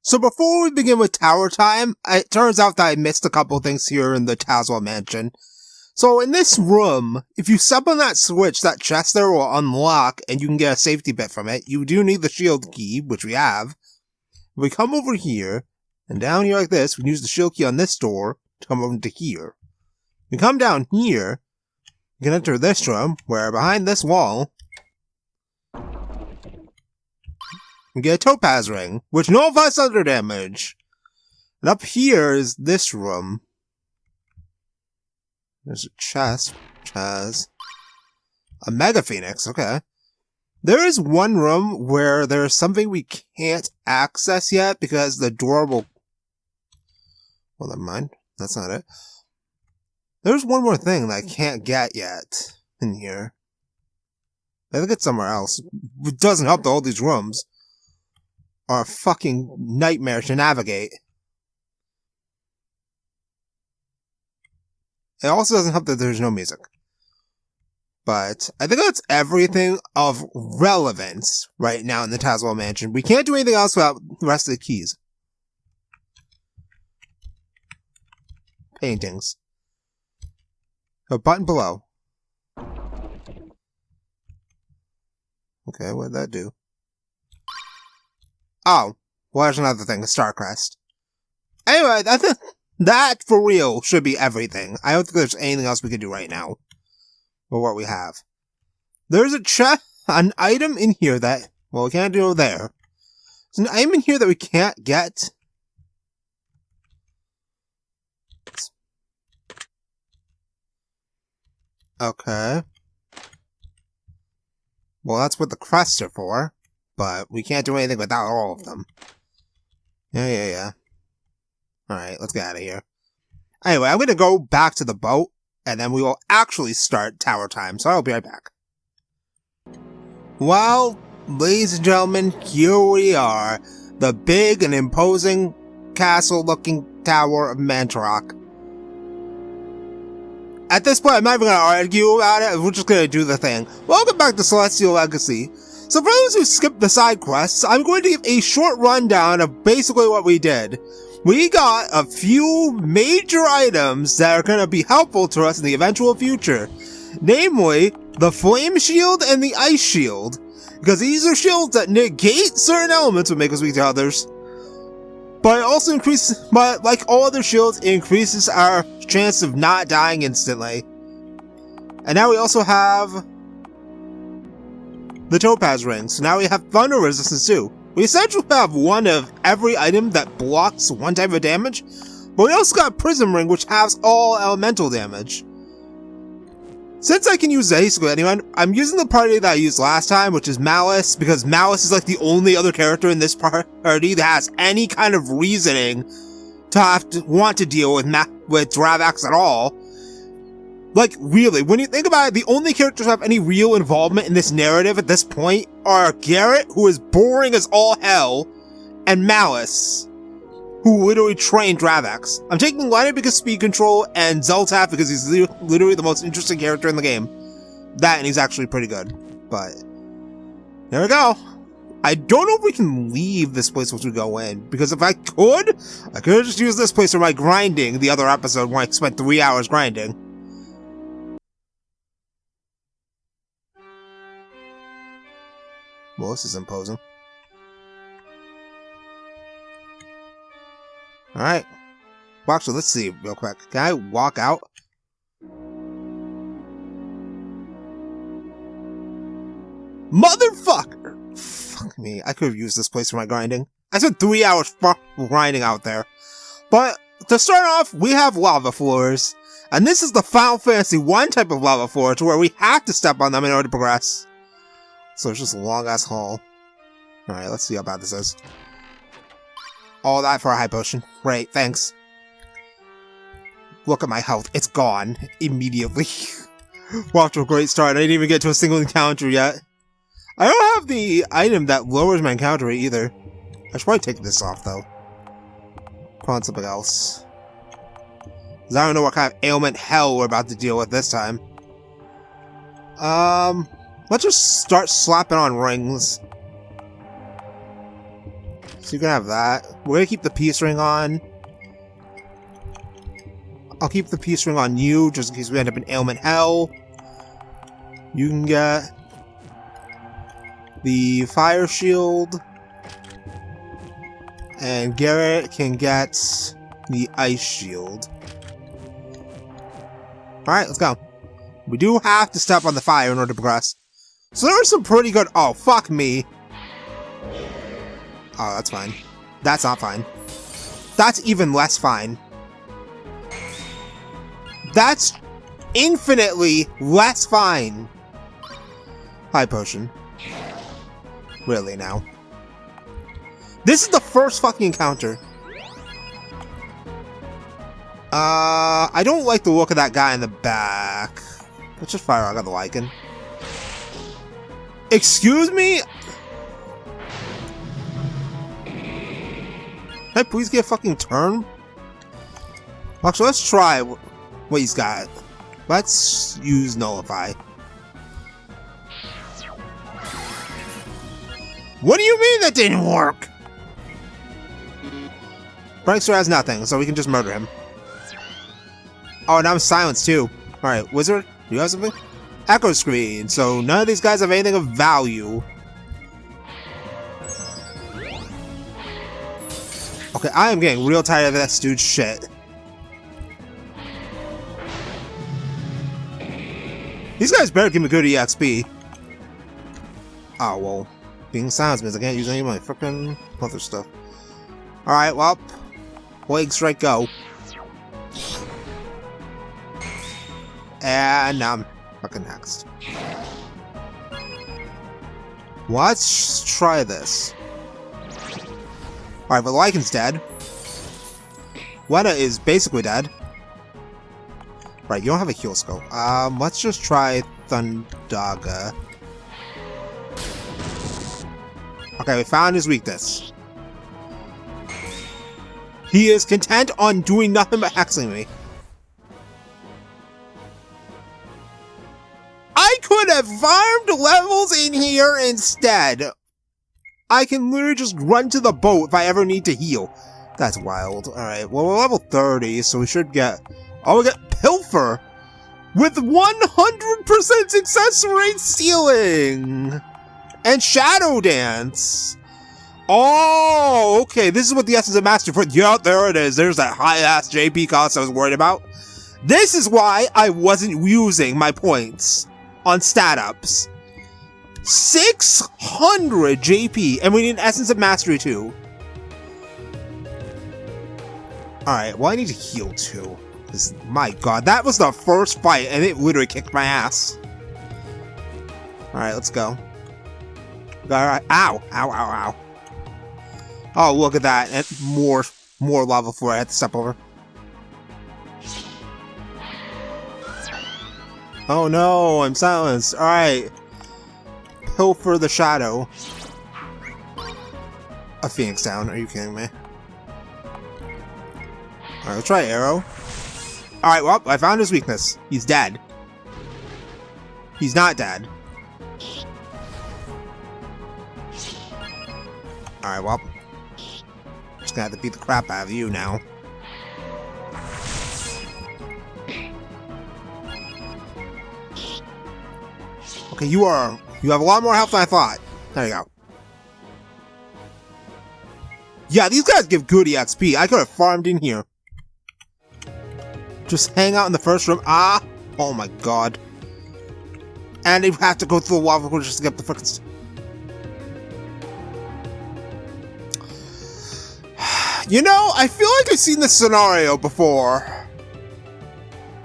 So before we begin with tower time, it turns out that I missed a couple things here in the Tazwell mansion. So in this room, if you step on that switch, that chest there will unlock and you can get a safety bit from it. You do need the shield key, which we have. We come over here, and down here like this, we can use the shield key on this door to come over to here. We come down here, you can enter this room, where behind this wall, we get a topaz ring, which nullifies thunder damage. And up here is this room. There's a chest, which has a Mega Phoenix, okay. There is one room where there's something we can't access yet because the door will... Well, never mind. That's not it. There's one more thing that I can't get yet in here. I think it's somewhere else. It doesn't help that all these rooms are a fucking nightmare to navigate. It also doesn't help that there's no music. But I think that's everything of relevance right now in the Tazwell mansion. We can't do anything else without the rest of the keys. Paintings. A button below. Okay, what did that do? Oh, well, there's another thing, a star crest. Anyway, I think that, for real, should be everything. I don't think there's anything else we can do right now. Or what we have. There's an item in here that, well, we can't do there. There's an item in here that we can't get. Okay. Well, that's what the crests are for. But we can't do anything without all of them. Yeah. Alright, let's get out of here. Anyway, I'm gonna go back to the boat, and then we will actually start tower time, so I'll be right back. Well, ladies and gentlemen, here we are. The big and imposing castle-looking Tower of Mantorok. At this point, I'm not even gonna argue about it, we're just gonna do the thing. Welcome back to Celestial Legacy. So for those who skipped the side quests, I'm going to give a short rundown of basically what we did. We got a few major items that are going to be helpful to us in the eventual future. Namely, the Flame Shield and the Ice Shield. Because these are shields that negate certain elements but make us weak to others. But it also increases, like all other shields, it increases our chance of not dying instantly. And now we also have the Topaz Ring, so now we have thunder resistance too. We essentially have one of every item that blocks one type of damage, but we also got Prism Ring, which has all elemental damage. Since I can use basically anyone, I'm using the party that I used last time, which is Malice, because Malice is like the only other character in this party that has any kind of reasoning to have to want to deal with Dravax at all. Like, really, when you think about it, the only characters who have any real involvement in this narrative at this point are Garrett, who is boring as all hell, and Malice, who literally trained Dravax. I'm taking Leonard because speed control, and Zeltaf because he's literally the most interesting character in the game. That, and he's actually pretty good. But, there we go. I don't know if we can leave this place once we go in, because if I could have just used this place for my grinding the other episode when I spent 3 hours grinding. Well, this is imposing. Alright. Well, actually, let's see real quick. Can I walk out? Motherfucker! Fuck me. I could have used this place for my grinding. I spent 3 hours grinding out there. But, to start off, we have lava floors. And this is the Final Fantasy 1 type of lava floor, to where we have to step on them in order to progress. So it's just a long-ass haul. Alright, let's see how bad this is. All that for a high potion. Great, thanks. Look at my health. It's gone. Immediately. We're off to a great start. I didn't even get to a single encounter yet. I don't have the item that lowers my encounter rate either. I should probably take this off, though. Put on something else. Because I don't know what kind of ailment hell we're about to deal with this time. Let's just start slapping on rings. So you can have that. We're gonna keep the peace ring on. I'll keep the peace ring on you, just in case we end up in ailment hell. You can get the fire shield. And Garrett can get the ice shield. Alright, let's go. We do have to step on the fire in order to progress. So there are some pretty good— oh, fuck me. Oh, that's fine. That's not fine. That's even less fine. That's infinitely less fine. High potion. Really now. This is the first fucking encounter. I don't like the look of that guy in the back. Let's just fire out the lichen. Excuse me? Can I please get a fucking turn? Actually, let's try what he's got. Let's use Nullify. What do you mean that didn't work? Prankster has nothing, so we can just murder him. Oh, now I'm silenced too. Alright, Wizard, do you have something? Echo Screen, so none of these guys have anything of value. Okay, I am getting real tired of this dude's shit. These guys better give me good EXP. Oh, well. Being silenced means I can't use any of my frickin' other stuff. Alright, well. Plague Strike, go. And now I'm fucking next. Let's try this. Alright, but Lycan's dead. Weta is basically dead. Right, you don't have a heal skill. Let's just try Thundaga. Okay, we found his weakness. He is content on doing nothing but hexing me. I could have farmed levels in here instead. I can literally just run to the boat if I ever need to heal. That's wild. Alright, well, we're level 30, so we should get— oh, we get Pilfer! With 100% success rate ceiling! And Shadow Dance! Oh, okay, this is what the Essence of Mastery for— yeah, there it is. There's that high-ass JP cost I was worried about. This is why I wasn't using my points on stat-ups. 600 JP, and we need an Essence of Mastery too. Alright, well I need to heal too. My god, that was the first fight and it literally kicked my ass. Alright, let's go. Alright, ow, ow, ow, ow. Oh, look at that, and more lava floor I have to step over. Oh no, I'm silenced. Alright. Pilfer the Shadow. A Phoenix down, are you kidding me? Alright, let's try Arrow. Alright, well, I found his weakness. He's dead. He's not dead. Alright, well. Just gonna have to beat the crap out of you now. Okay, you have a lot more health than I thought. There you go. Yeah, these guys give good EXP. I could have farmed in here. Just hang out in the first room. Ah! Oh my god. And you have to go through the lava pool just to get the frickin' You know, I feel like I've seen this scenario before.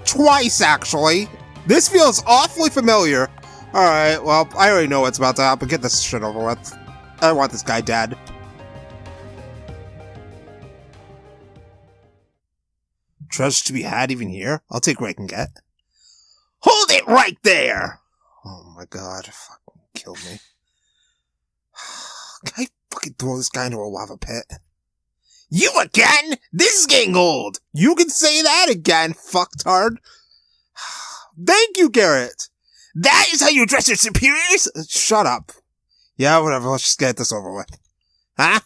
Twice, actually. This feels awfully familiar. Alright, well, I already know what's about to happen. Get this shit over with. I want this guy dead. Treasure to be had even here? I'll take what I can get. Hold it right there! Oh my god, fucking kill me. Can I fucking throw this guy into a lava pit? You again? This is getting old! You can say that again, fucktard! Thank you, Garrett! That is how you address your superiors? Shut up. Yeah, whatever, let's just get this over with. Huh?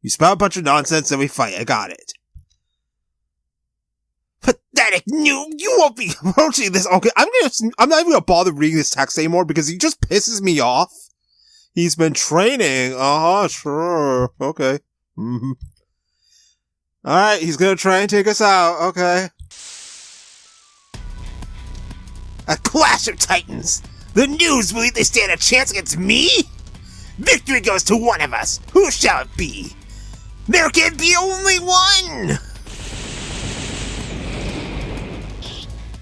You spout a bunch of nonsense and we fight. I got it. Pathetic noob! You won't be approaching this. Okay, I'm not even gonna bother reading this text anymore because he just pisses me off. He's been training. Sure. Okay. Mm-hmm. Alright, he's gonna try and take us out. Okay. A clash of titans! The noobs believe they stand a chance against me? Victory goes to one of us. Who shall it be? There can be only one!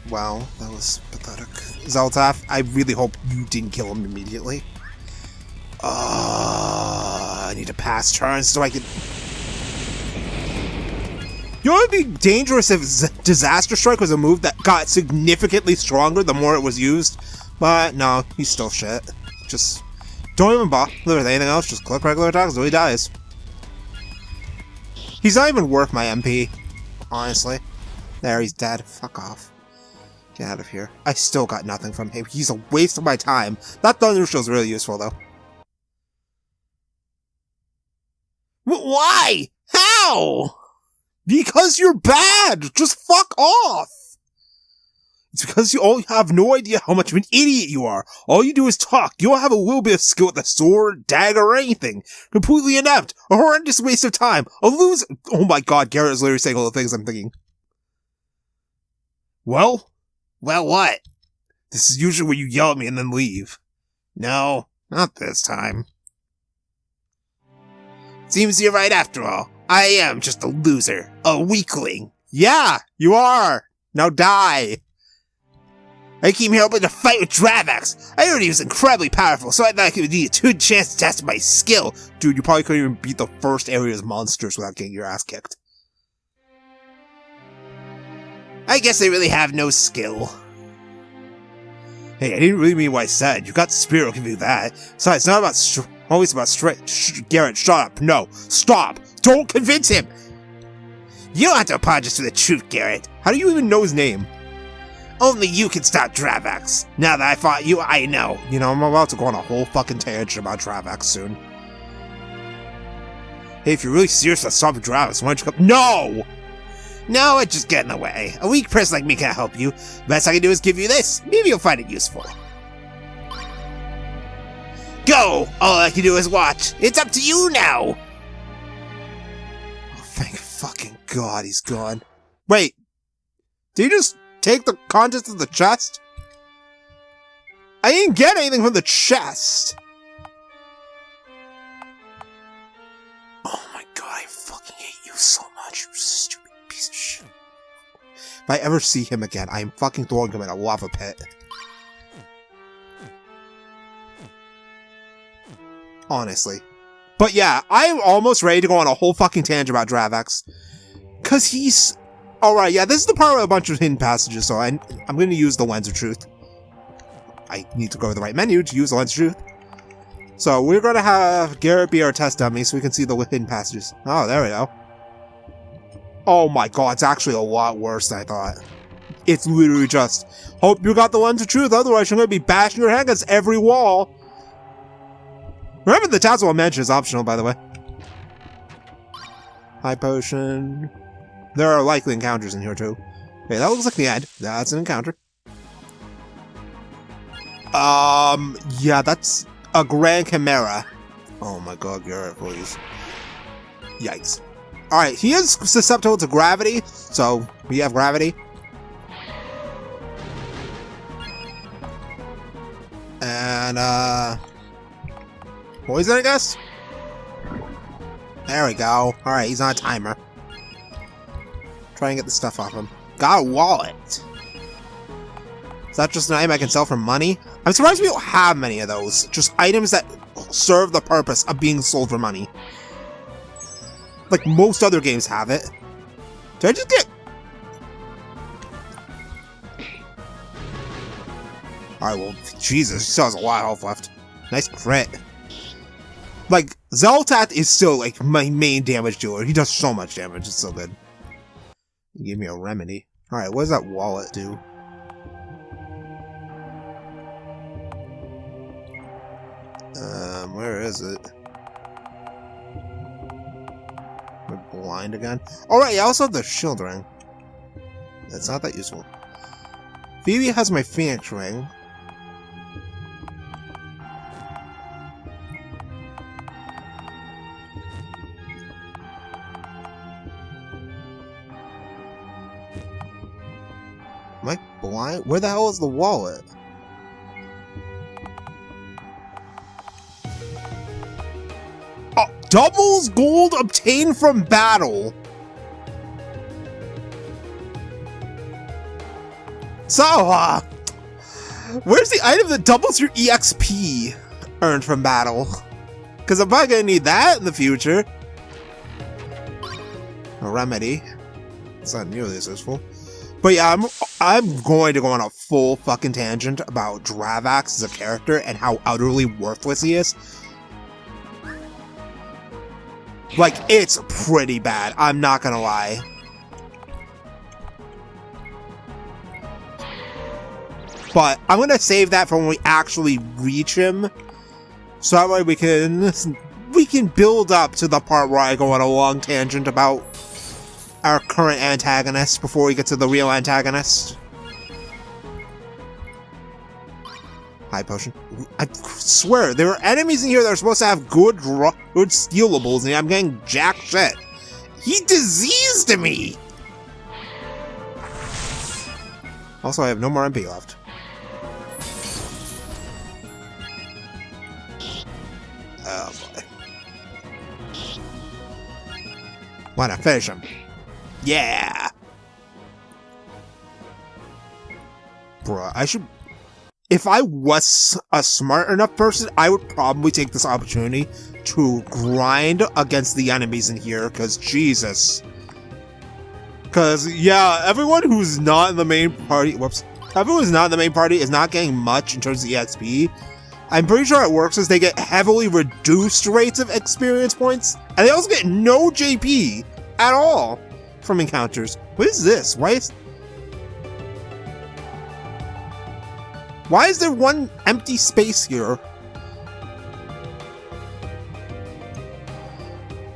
Wow, that was pathetic. Zeltaf, I really hope you didn't kill him immediately. I need to pass turns so I can... You know what would be dangerous if Disaster Strike was a move that got significantly stronger the more it was used? But no, he's still shit. Just don't even bother with anything else, just click regular attacks until he dies. He's not even worth my MP, honestly. There, he's dead. Fuck off. Get out of here. I still got nothing from him. He's a waste of my time. That Thunder Shield's really useful, though. Why? How? Because you're bad! Just fuck off! It's because you have no idea how much of an idiot you are. All you do is talk. You don't have a little bit of skill with a sword, dagger, or anything. Completely inept. A horrendous waste of time. A loser. Oh my god, Garrett is literally saying all the things I'm thinking. Well, what? This is usually where you yell at me and then leave. No, not this time. Seems you're right after all. I am just a loser. A weakling. Yeah, you are. Now die. I came here hoping to fight with Dravax. I heard he was incredibly powerful, so I thought I could need a good chance to test my skill. Dude, you probably couldn't even beat the first area's monsters without getting your ass kicked. I guess I really have no skill. Hey, I didn't really mean what I said. You got Spirit who can do that. Besides, it's not about always about straight. Garrett, shut up. No, stop. Don't convince him. You don't have to apologize for the truth, Garrett. How do you even know his name? Only you can stop Dravax. Now that I fought you, I know. You know, I'm about to go on a whole fucking tangent about Dravax soon. Hey, if you're really serious about stopping Dravax, why don't you come— No! No, it just get in the way. A weak person like me can't help you. The best I can do is give you this. Maybe you'll find it useful. Go! All I can do is watch. It's up to you now! Oh, thank fucking God he's gone. Wait. Did you just take the contents of the chest? I didn't get anything from the chest. Oh my god, I fucking hate you so much, you stupid piece of shit. If I ever see him again, I am fucking throwing him in a lava pit. Honestly. But yeah, I'm almost ready to go on a whole fucking tangent about Dravax. Cause he's... Alright, yeah, this is the part with a bunch of hidden passages, so I'm gonna use the Lens of Truth. I need to go to the right menu to use the Lens of Truth. So we're gonna have Garrett be our test dummy so we can see the hidden passages. Oh, there we go. Oh my god, it's actually a lot worse than I thought. It's literally just, hope you got the Lens of Truth, otherwise you're gonna be bashing your head against every wall. Remember, the Tower of Mantorok is optional, by the way. High potion. There are likely encounters in here, too. Okay, that looks like the end. That's an encounter. Yeah, that's a Grand Chimera. Oh my god, Garrett, please. Yikes. Alright, he is susceptible to gravity, so we have gravity. And, poison, I guess? There we go. Alright, he's on a timer. Try and get the stuff off him. Got a wallet. Is that just an item I can sell for money? I'm surprised we don't have many of those. Just items that serve the purpose of being sold for money. Like most other games have it. Did I just get... Alright, well, Jesus, he still has a lot of health left. Nice crit. Like, Zeltat is still, like, my main damage dealer. He does so much damage, it's so good. He gave me a remedy. Alright, what does that wallet do? Where is it? blind again. Alright, I also have the shield ring. That's not that useful. Phoebe has my Phoenix ring. Am I blind? Where the hell is the wallet? Oh, doubles gold obtained from battle. So, where's the item that doubles your EXP earned from battle? Because I'm probably gonna need that in the future. A remedy. It's not nearly as useful. But yeah, I'm going to go on a full fucking tangent about Dravax as a character and how utterly worthless he is. Like, it's pretty bad, I'm not gonna lie. But I'm gonna save that for when we actually reach him. So that way we can build up to the part where I go on a long tangent about our current antagonist before we get to the real antagonist. High potion. I swear, there are enemies in here that are supposed to have good stealables, and I'm getting jack shit. He diseased me! Also, I have no more MP left. Oh boy. Wanna finish him? Yeah! Bruh, I should... If I was a smart enough person, I would probably take this opportunity to grind against the enemies in here, because Jesus. Because, yeah, everyone who's not in the main party... Whoops. Everyone who's not in the main party is not getting much in terms of EXP. I'm pretty sure it works as they get heavily reduced rates of experience points, and they also get no JP at all from encounters. What is this? Why is there one empty space here?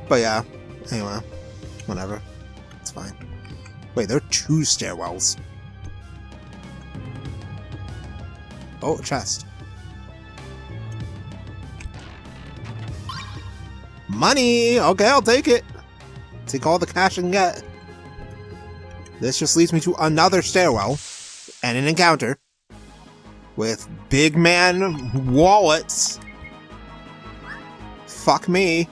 But yeah, anyway, whatever. It's fine. Wait, there are 2 stairwells. Oh, a chest. Money! Okay, I'll take it. Take all the cash I can get. This just leads me to another stairwell and an encounter with big man wallets. Fuck me.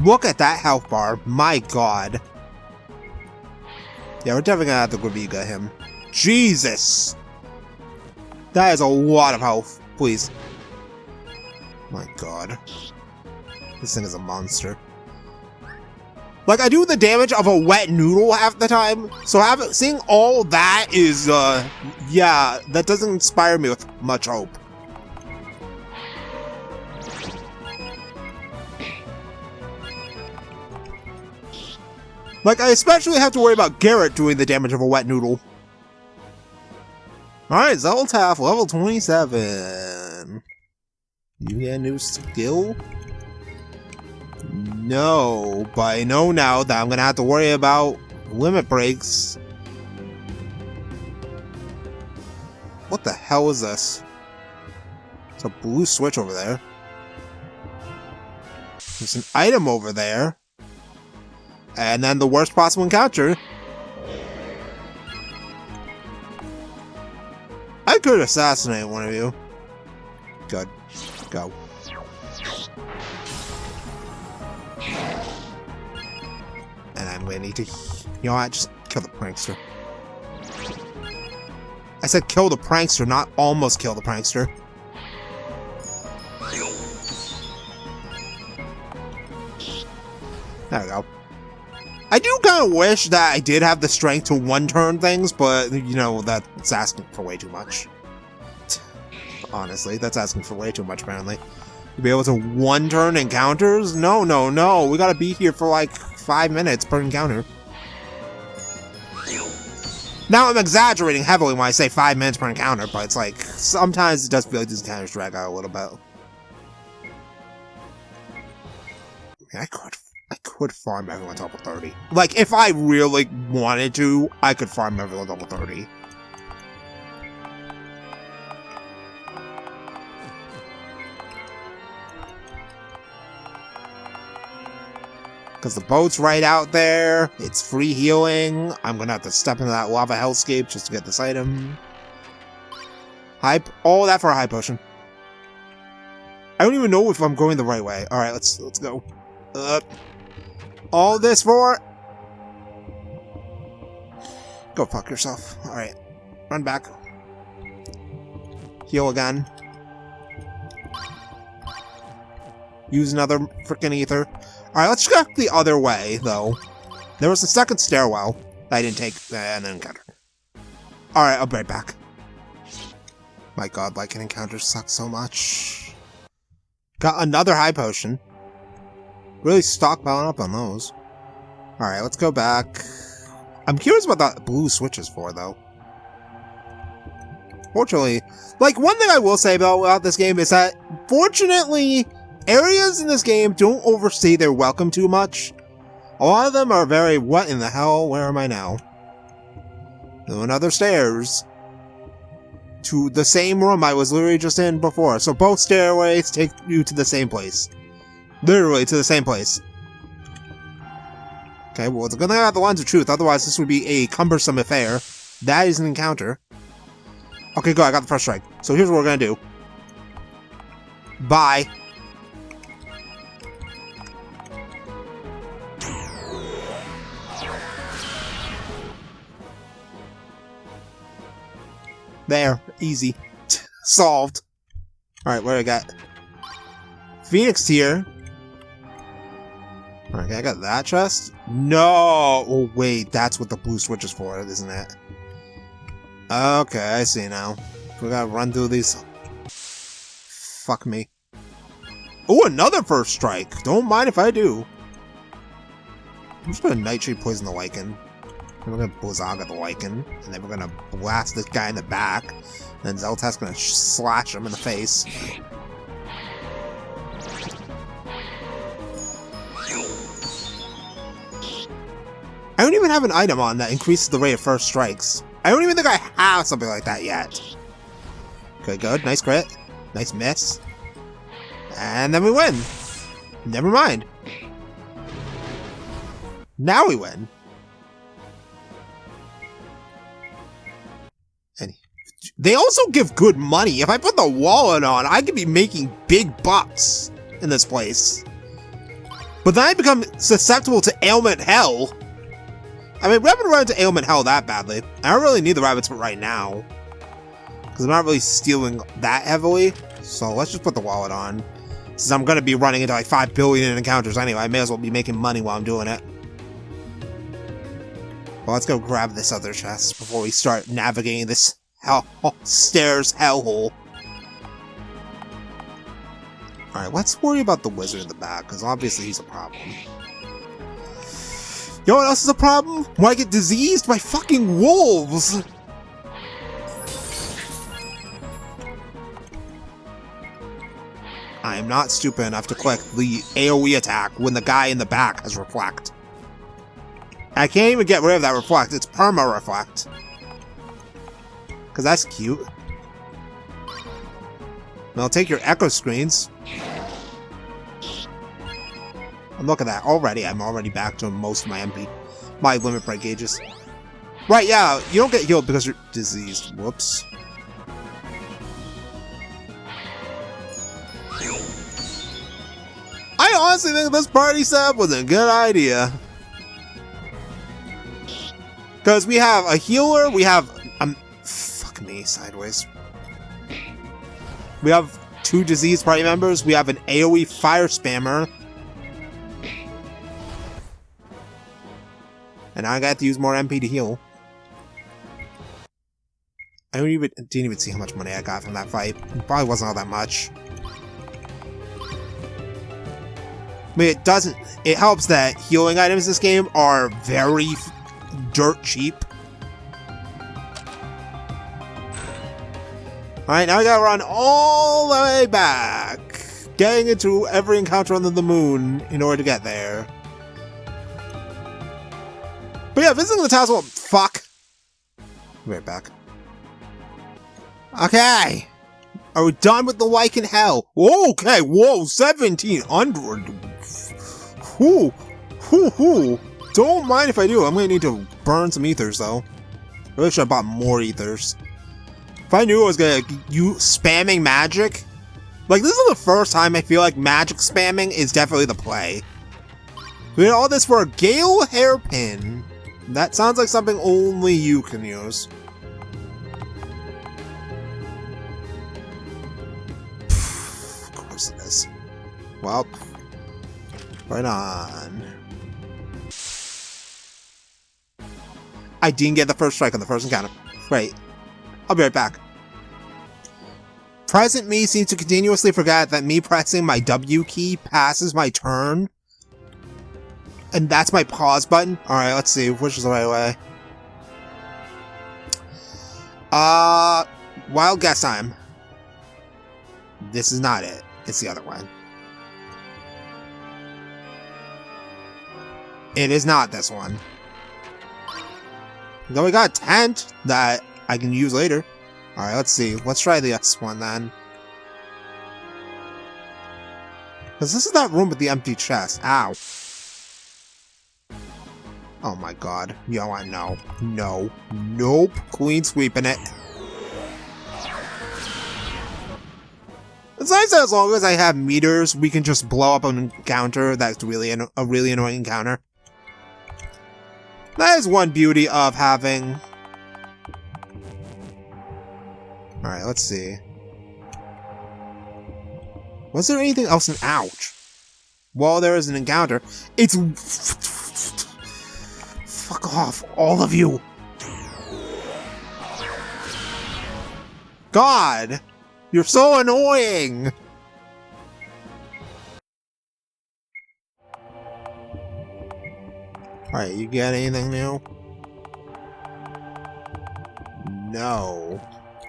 Look at that health bar. My god. Yeah, we're definitely gonna have to Graviga him. Jesus! That is a lot of health. Please. My god. This thing is a monster. Like, I do the damage of a wet noodle half the time, so seeing all that is, yeah, that doesn't inspire me with much hope. Like, I especially have to worry about Garrett doing the damage of a wet noodle. Alright, Zoltaf, level 27. You get a new skill? No, but I know now that I'm gonna have to worry about limit breaks. What the hell is this? There's a blue switch over there. There's an item over there. And then the worst possible encounter. I could assassinate one of you. Good. Go. And I'm gonna need to... You know what? Just kill the prankster. I said kill the prankster, not almost kill the prankster. There we go. I do kind of wish that I did have the strength to one-turn things, but, you know, that's asking for way too much. Honestly, that's asking for way too much, apparently. To be able to one-turn encounters? No, no, no. We gotta be here for, like, 5 minutes per encounter. Now, I'm exaggerating heavily when I say 5 minutes per encounter, but it's like, sometimes it does feel like these encounters drag out a little bit. I mean, I could farm everyone level 30. Like, if I really wanted to, I could farm everyone level 30. Because the boat's right out there. It's free healing. I'm going to have to step into that lava hellscape just to get this item. All that for a high potion. I don't even know if I'm going the right way. Alright, let's go. All this for... Go fuck yourself. Alright. Run back. Heal again. Use another freaking ether. Alright, let's go the other way, though. There was a second stairwell that I didn't take an encounter. Alright, I'll be right back. My god, like, an encounter sucks so much. Got another high potion. Really stockpiling up on those. Alright, let's go back. I'm curious what that blue switch is for, though. Fortunately, like, one thing I will say about this game is that, fortunately, areas in this game don't overstay their welcome too much. A lot of them are very, what in the hell, where am I now? Another stairs. To the same room I was literally just in before. So both stairways take you to the same place. Literally to the same place. Okay, well, it's gonna have the lines of truth, otherwise this would be a cumbersome affair. That is an encounter. Okay, good, I got the first strike. So here's what we're gonna do. Bye. There. Easy. Solved. Alright, what do I got? Phoenix tier. Okay, I got that chest. No! Oh, wait, that's what the blue switch is for, isn't it? Okay, I see now. We gotta run through these. Fuck me. Oh, another first strike! Don't mind if I do. I'm just gonna Nightshade poison the Lycan. Then we're gonna Blizzaga the Lycan, and then we're gonna blast this guy in the back, and then Zelta's gonna slash him in the face. I don't even have an item on that increases the rate of first strikes. I don't even think I have something like that yet. Okay, good. Nice crit. Nice miss. And then we win. Never mind. Now we win. And they also give good money. If I put the wallet on, I could be making big bucks in this place. But then I become susceptible to ailment hell. I mean, we haven't run into ailment hell that badly. I don't really need the rabbits right now. Because I'm not really stealing that heavily. So let's just put the wallet on. Since I'm going to be running into like 5 billion encounters anyway, I may as well be making money while I'm doing it. Well, let's go grab this other chest before we start navigating this stairs hellhole. Alright, let's worry about the wizard in the back, because obviously he's a problem. You know what else is a problem? When I get diseased by fucking wolves! I am not stupid enough to click the AoE attack when the guy in the back has reflect. I can't even get rid of that reflect, it's perma-reflect. Because that's cute. And I'll take your echo screens. And look at that, I'm already back to most of my limit break gauges. Right, yeah, you don't get healed because you're diseased. Whoops. I honestly think this party setup was a good idea. Because we have a healer, we have... fuck me, sideways. We have 2 diseased party members, we have an AoE fire spammer. And I got to use more MP to heal. I didn't even see how much money I got from that fight. It probably wasn't all that much. I mean, it helps that healing items in this game are very dirt cheap. Alright, now we gotta run all the way back. getting into every encounter under the moon in order to get there. But yeah, visiting the towers will... Fuck! Be right back. Okay! Are we done with the Lycan hell? Okay, whoa, 1700! Whoo! Whoo! Don't mind if I do, I'm gonna need to burn some ethers though. I really should have bought more ethers. If I knew I was gonna use spamming magic... Like, this is the first time I feel like magic spamming is definitely the play. We did all this for a Gale hairpin. That sounds like something only you can use. Of course it is. Well, right on. I didn't get the first strike on the first encounter. Great. I'll be right back. Present me seems to continuously forget that me pressing my W key passes my turn. And that's my pause button? Alright, let's see. Which is the right way? Wild guess time. This is not it. It's the other one. It is not this one. Though we got a tent that I can use later. Alright, let's see. Let's try this one then. Because this is that room with the empty chest. Ow. Oh my god. Yo, I know. No. Nope. Clean sweeping it. It's nice that as long as I have meters, we can just blow up an encounter that's really a really annoying encounter. That is one beauty of having... Alright, let's see. Was there anything else in... Ouch. Well, there is an encounter. It's... Fuck off, all of you! God! You're so annoying! Alright, you get anything new? No.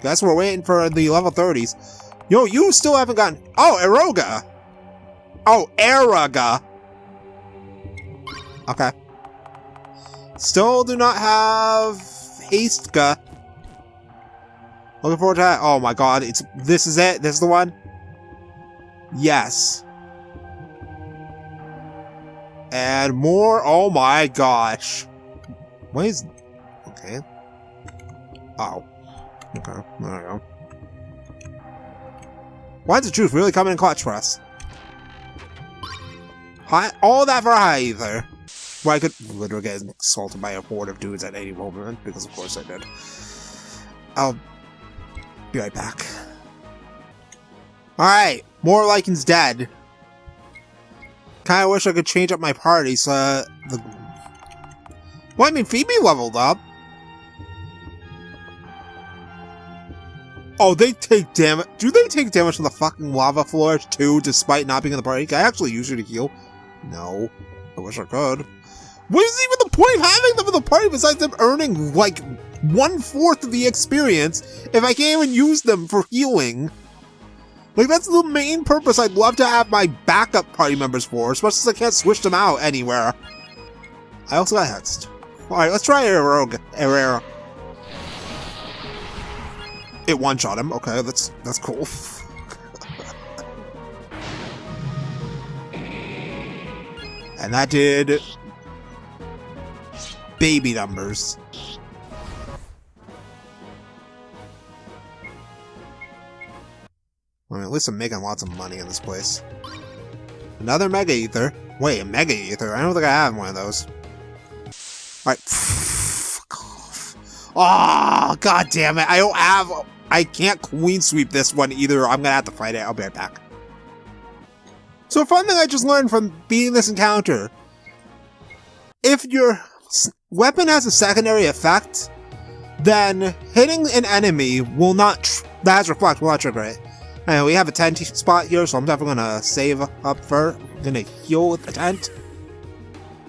Guess we're waiting for the level 30s. Yo, you still haven't gotten... Oh, Eroga! Oh, Eraga! Okay. Still do not have... Hastka. Looking forward to that. Oh my god, it's... This is it? This is the one? Yes. And more... Oh my gosh. What is... Okay. Oh. Okay, there we go. Why does the truth really come in clutch for us? High, all that for high ether. Well, I could literally get assaulted by a horde of dudes at any moment, because of course I did. I'll be right back. Alright, more Lycan's dead. Kinda wish I could change up my party so the... Well, I mean, Phoebe leveled up. Oh, they take damage. Do they take damage from the fucking lava floors too, despite not being in the party? Can I actually use you to heal? No. I wish I could. What is even the point of having them in the party besides them earning, like, 1/4 of the experience if I can't even use them for healing? Like, that's the main purpose I'd love to have my backup party members for, especially since I can't switch them out anywhere. I also got hexed. Alright, let's try Herrera. It one-shot him. Okay, that's cool. And that did... baby numbers. Well, at least I'm making lots of money in this place. Another Mega Ether. Wait, a Mega Ether? I don't think I have one of those. Alright. Fuck off. Oh, god damn it. I don't have... I can't queen sweep this one either. I'm gonna have to fight it. I'll be right back. So a fun thing I just learned from beating this encounter. If your weapon has a secondary effect, then hitting an enemy will not... that has reflect will not trigger it. Anyway, we have a tent spot here, so I'm definitely gonna save up for... I'm gonna heal with the tent.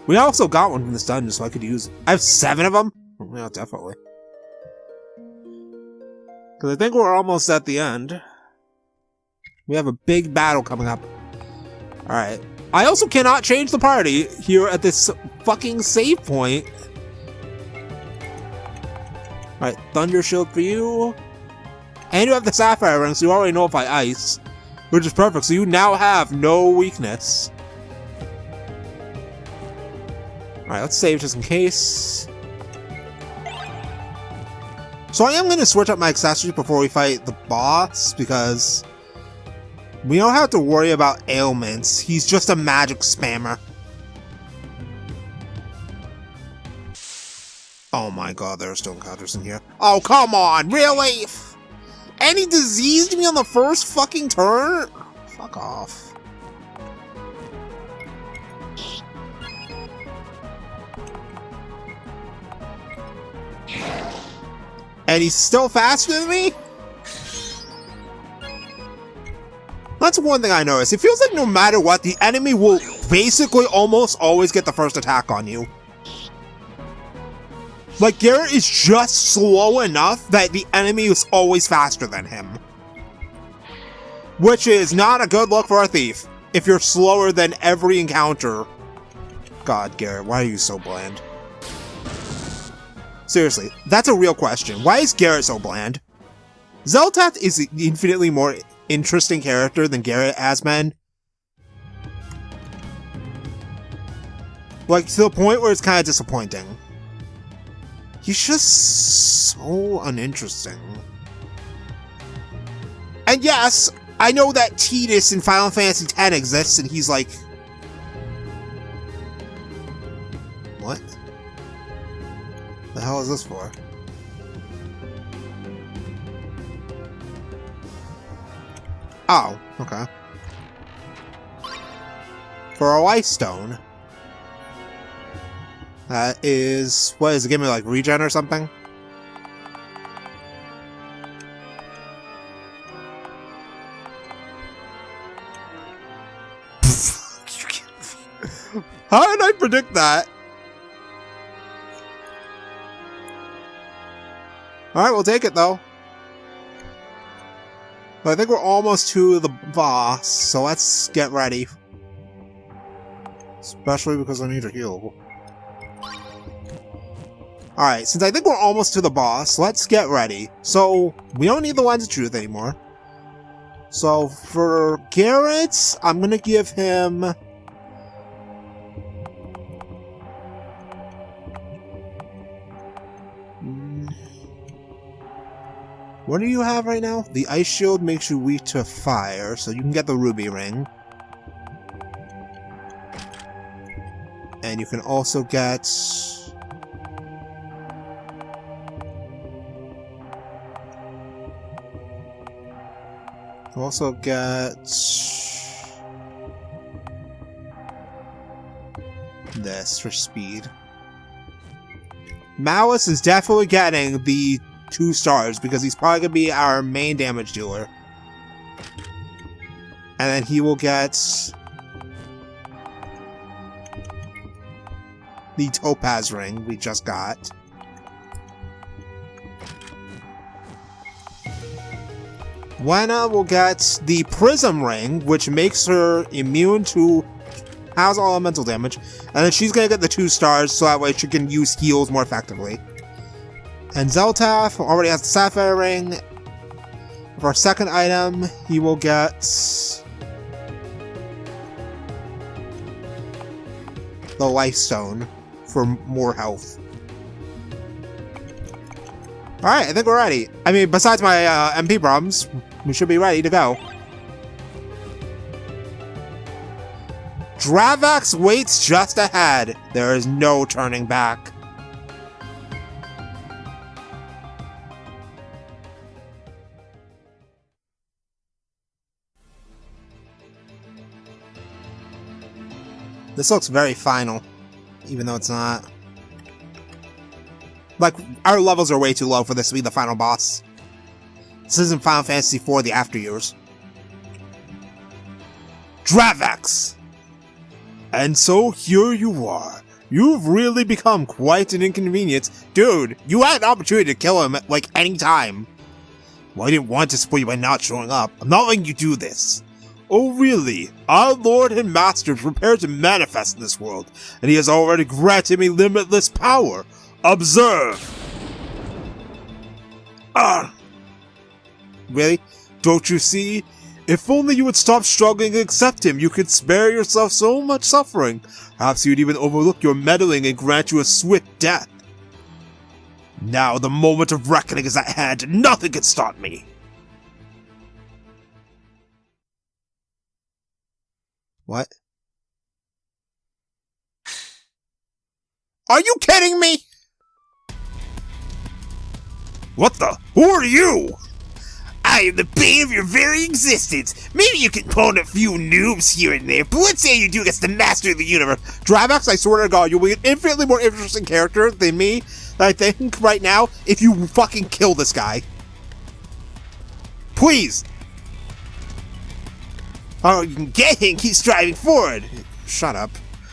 We also got one from this dungeon, so I could use... I have 7 of them? Yeah, definitely. Because I think we're almost at the end. We have a big battle coming up. Alright. I also cannot change the party here at this fucking save point. Alright, Thunder Shield for you. And you have the Sapphire Ring, so you already nullify Ice. Which is perfect, so you now have no weakness. Alright, let's save just in case. So I am going to switch up my accessories before we fight the boss, because we don't have to worry about ailments. He's just a magic spammer. Oh my god, there are still encounters in here. Oh, come on, really? And he diseased me on the first fucking turn? Fuck off. And he's still faster than me? That's one thing I noticed. It feels like no matter what, the enemy will basically almost always get the first attack on you. Like, Garrett is just slow enough that the enemy is always faster than him. Which is not a good look for a thief, if you're slower than every encounter. God, Garrett, why are you so bland? Seriously, that's a real question. Why is Garrett so bland? Zeltath is an infinitely more interesting character than Garrett has been. Like, to the point where it's kind of disappointing. He's just so uninteresting. And yes, I know that Tidus in Final Fantasy X exists, and he's like... What? The hell is this for? Oh, okay. For a life stone. That is... What is it? Give me like regen or something? How did I predict that? Alright, we'll take it though. But I think we're almost to the boss, so let's get ready. Especially because I need to heal. Alright, since I think we're almost to the boss, let's get ready. So, we don't need the Lens of Truth anymore. So, for Garrett, I'm gonna give him... What do you have right now? The Ice Shield makes you weak to fire, so you can get the Ruby Ring. And you can also get... Also get this for speed. Malice is definitely getting the 2 stars because he's probably gonna be our main damage dealer. And then he will get the Topaz ring we just got. Lena will get the Prism Ring, which makes her immune to house all elemental damage, and then she's gonna get the 2 stars so that way she can use heals more effectively. And Zeltath already has the Sapphire Ring. For our second item, he will get the Life Stone for more health. Alright, I think we're ready. I mean, besides my MP problems, we should be ready to go. Dravax waits just ahead. There is no turning back. This looks very final, even though it's not. Like, our levels are way too low for this to be the final boss. This isn't Final Fantasy IV, the After Years. Dravax! And so here you are. You've really become quite an inconvenience. Dude, you had an opportunity to kill him at, like, any time. Well, I didn't want to disappoint you by not showing up. I'm not letting you do this. Oh really? Our Lord and Master is prepared to manifest in this world, and he has already granted me limitless power. Observe! Really? Don't you see? If only you would stop struggling and accept him, you could spare yourself so much suffering. Perhaps you'd even overlook your meddling and grant you a swift death. Now the moment of reckoning is at hand, and nothing can stop me. What? Are you kidding me? What the? Who are you? I am the bane of your very existence. Maybe you can pwn a few noobs here and there, but let's say you do against the master of the universe. Dravax, I swear to God, you'll be an infinitely more interesting character than me, I think, right now, if you fucking kill this guy. Please. Oh, you can get him, keep striving forward. Shut up,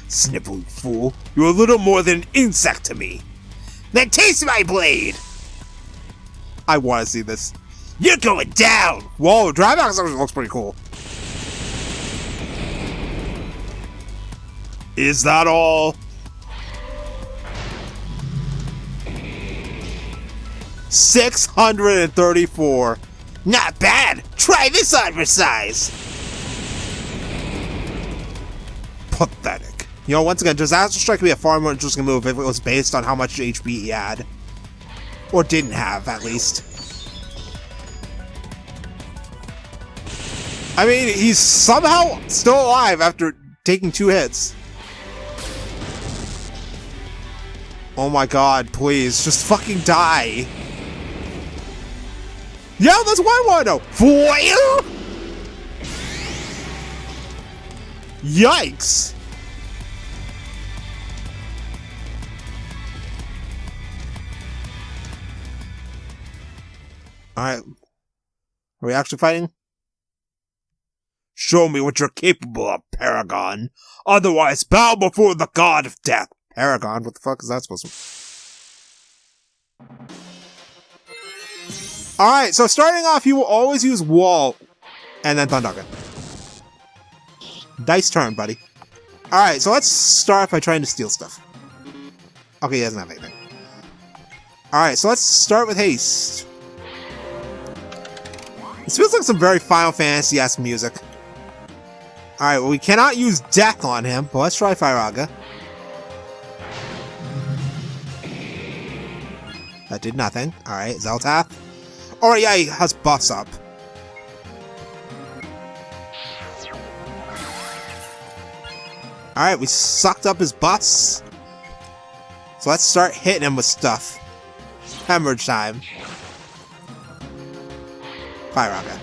sniveling fool. You're a little more than an insect to me. Then taste my blade. I want to see this. You're going down! Whoa, Dravax actually looks pretty cool. Is that all? $634. Not bad! Try this on for size! Pathetic. You know, once again, Disaster Strike would be a far more interesting move if it was based on how much HP he had. Or didn't have, at least. I mean, he's somehow still alive after taking 2 hits. Oh my god, please, just fucking die. Yeah, that's what I want to know. Foil? Yikes. Alright. Are we actually fighting? Show me what you're capable of, Paragon. Otherwise, bow before the god of death. Paragon? What the fuck is that supposed to... Alright, so starting off, you will always use Wall. And then Thundaga. Dice turn, buddy. Alright, so let's start by trying to steal stuff. Okay, he doesn't have anything. Alright, so let's start with Haste. This feels like some very Final Fantasy-esque music. Alright, well, we cannot use Death on him, but let's try Firaga. That did nothing. Alright, Zeltath. Oh, yeah, he has buffs up. Alright, we sucked up his buffs. So let's start hitting him with stuff. Hemorrhage time. Firaga.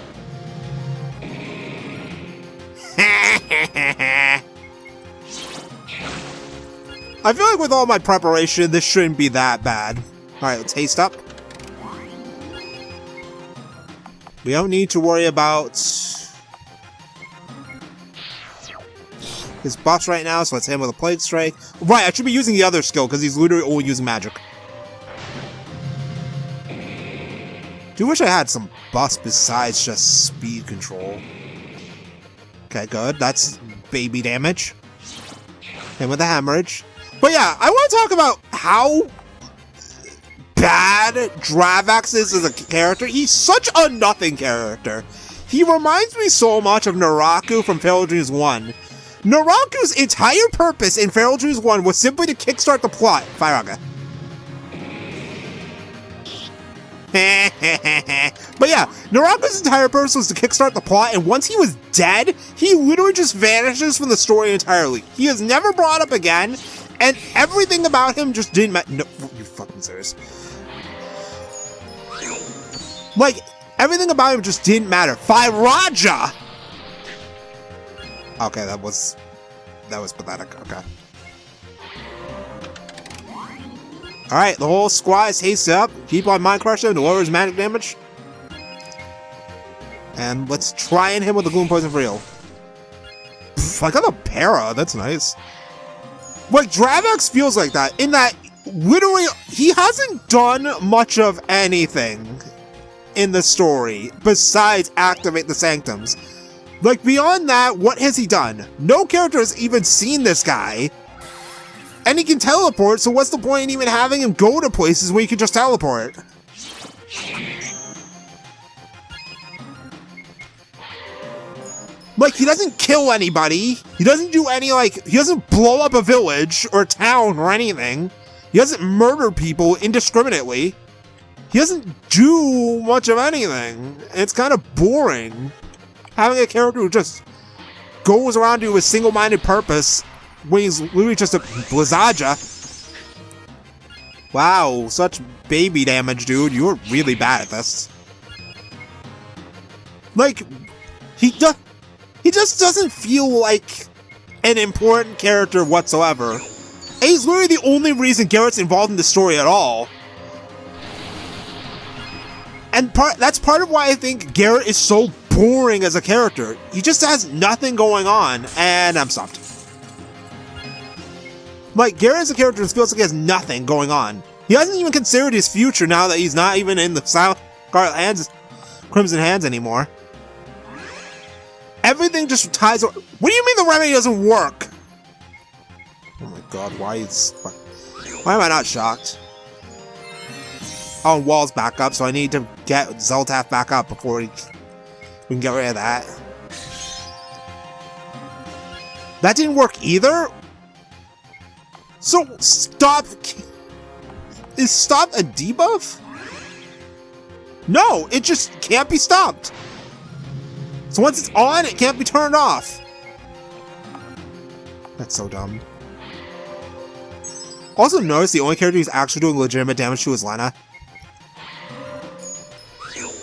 I feel like with all my preparation, this shouldn't be that bad. Alright, let's haste up. We don't need to worry about his buffs right now, so let's hit him with a Plague Strike. Right, I should be using the other skill, because he's literally only using magic. Do wish I had some buffs besides just speed control. Okay, good. That's baby damage. Him with a hemorrhage. But yeah, I want to talk about how bad Dravax is as a character. He's such a nothing character. He reminds me so much of Naraku from Fatal Dreams 1. Naraku's entire purpose in Fatal Dreams 1 was simply to kickstart the plot. Firaga. But yeah, Naraku's entire purpose was to kickstart the plot, and once he was dead, he literally just vanishes from the story entirely. He is never brought up again, and everything about him just didn't matter. No, you fucking serious? Like, everything about him just didn't matter. Firaga! Okay, that was pathetic. Okay. Alright, the whole squad is hasted up. Keep on Mind Crusher to lower his magic damage. And let's try and hit him with the Gloom Poison for real. Pff, I got a para, that's nice. Like, Dravax feels like that, in that, literally, he hasn't done much of anything. in the story besides activate the Sanctums. Like, beyond that, what has he done? No character has even seen this guy. And he can teleport, so what's the point in even having him go to places where he can just teleport? Like, he doesn't kill anybody. He doesn't do any, like, he doesn't blow up a village or a town or anything. He doesn't murder people indiscriminately. He doesn't do much of anything. It's kind of boring. Having a character who just goes around to a single-minded purpose when he's literally just a Blizzaja. Wow, such baby damage, dude. You're really bad at this. Like, he just doesn't feel like an important character whatsoever. And he's literally the only reason Garrett's involved in the story at all. And that's part of why I think Garrett is so boring as a character. He just has nothing going on, and I'm stopped. Like, Garrett as a character just feels like he has nothing going on. He hasn't even considered his future now that he's not even in the Crimson Hands anymore. Everything just ties. What do you mean the remedy doesn't work? Oh my god, why am I not shocked? Oh, Wall's back up, so I need to get Zeltath back up before we can get rid of that. That didn't work either? So, stop... Is stop a debuff? No, it just can't be stopped. So once it's on, it can't be turned off. That's so dumb. Also notice the only character who's actually doing legitimate damage to is Lena.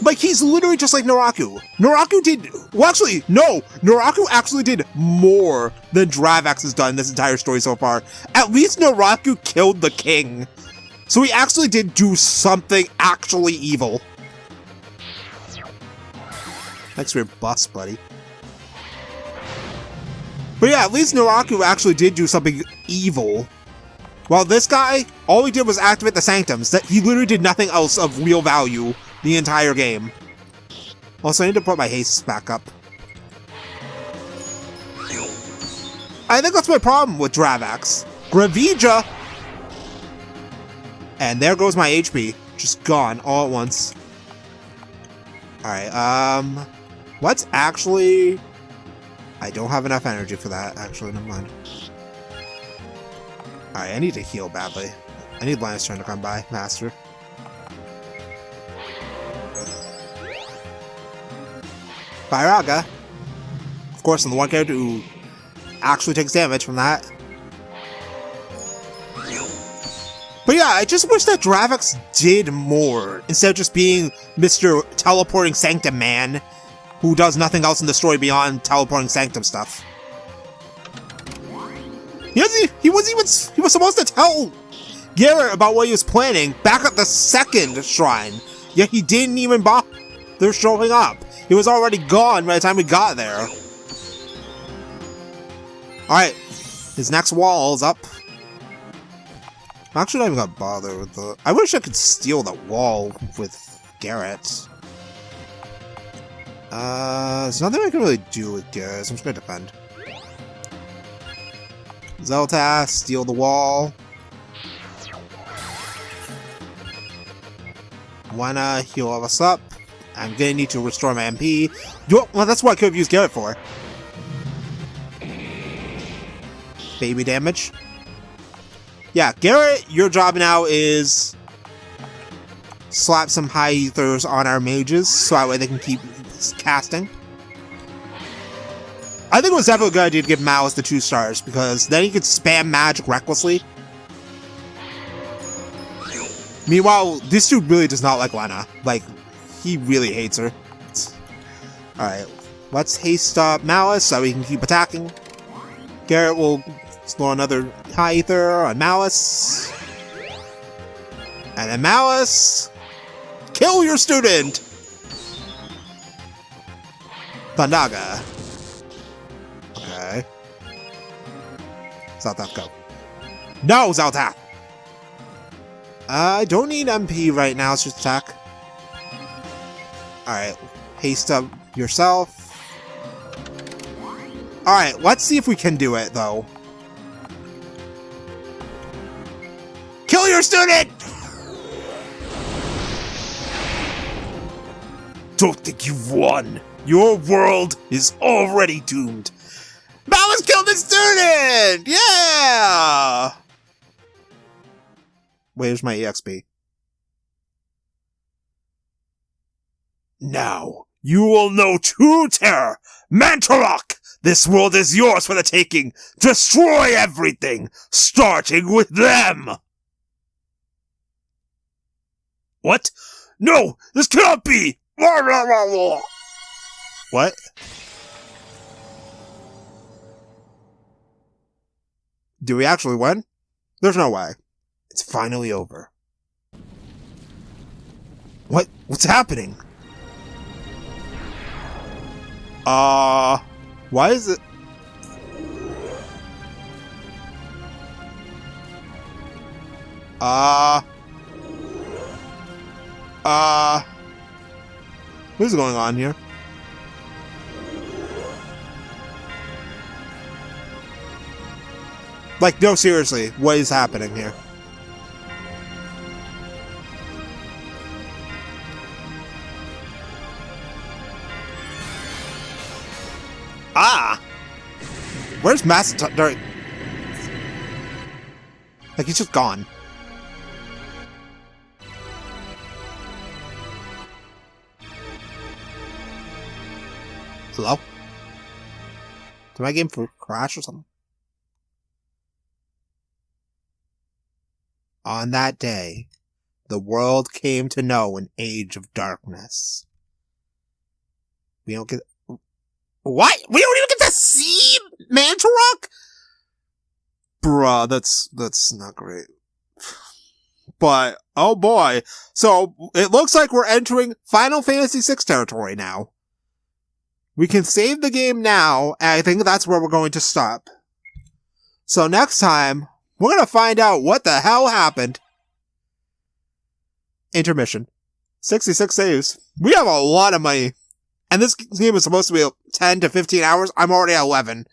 Like, he's literally just like Naraku. Naraku did... Well, actually, no! Naraku actually did more than Dravax has done this entire story so far. At least Naraku killed the king. So he actually did do something actually evil. Thanks for your bust, buddy. But yeah, at least Naraku actually did do something evil. While this guy, all he did was activate the Sanctums. That he literally did nothing else of real value the entire game. Also, I need to put my haste back up. I think that's my problem with Dravax. Gravija! And there goes my HP. Just gone all at once. Alright, let's actually... I don't have enough energy for that, actually, never mind. Alright, I need to heal badly. I need Lena's turn to come by, Master. Firaga. Of course, I'm the one character who actually takes damage from that. But yeah, I just wish that Dravax did more, instead of just being Mr. Teleporting Sanctum Man, who does nothing else in the story beyond teleporting Sanctum stuff. He was supposed to tell Garrett about what he was planning back at the second shrine, yet he didn't even bother showing up. He was already gone by the time we got there. Alright, his next wall is up. I'm actually not even gonna bother with the... I wish I could steal the wall with Garrett. There's nothing I can really do with Garrett, so I'm just gonna defend. Zeltath, steal the wall. Wanna heal all of us up. I'm gonna need to restore my MP. Well, that's what I could have used Garrett for. Baby damage. Yeah, Garrett, your job now is slap some high ethers on our mages so that way they can keep casting. I think it was definitely a good idea to give Malice the 2 stars because then he could spam magic recklessly. Meanwhile, this dude really does not like Lena. Like, he really hates her. Alright, let's haste Malice so we can keep attacking. Garrett will explore another high ether on Malice. And then Malice, kill your student! Bandaga. Okay. Zeltath, go. No, Zeltath! I don't need MP right now, let's just attack. Alright, haste up yourself. Alright, let's see if we can do it, though. Kill your student! Don't think you've won. Your world is already doomed. Malice killed the student! Yeah! Where's my EXP? Now, you will know true terror. Mantorok! This world is yours for the taking. Destroy everything, starting with them! What? No! This cannot be! What? Do we actually win? There's no way. It's finally over. What's happening? Why is it? What is going on here? Like, no, seriously, what is happening here? Where's Master? Like, he's just gone. Hello? Did my game crash or something? On that day, the world came to know an age of darkness. We don't get... What? We don't even get to see Mantorok? Bruh, that's not great. But, oh boy. So, it looks like we're entering Final Fantasy VI territory now. We can save the game now, and I think that's where we're going to stop. So next time, we're going to find out what the hell happened. Intermission. 66 saves. We have a lot of money. And this game is supposed to be 10 to 15 hours. I'm already at 11.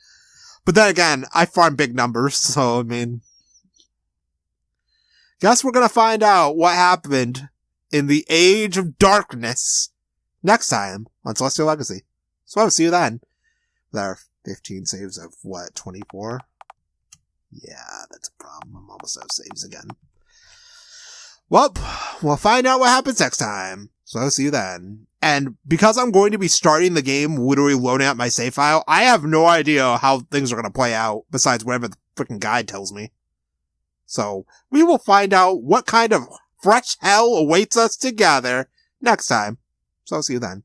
But then again, I farm big numbers, so I mean... Guess we're going to find out what happened in the Age of Darkness next time on Celestial Legacy. So I'll see you then. With our 15 saves of, what, 24? Yeah, that's a problem. I'm almost out of saves again. Well, we'll find out what happens next time. So I'll see you then. And because I'm going to be starting the game literally loading out my save file, I have no idea how things are going to play out besides whatever the freaking guide tells me. So we will find out what kind of fresh hell awaits us together next time. So I'll see you then.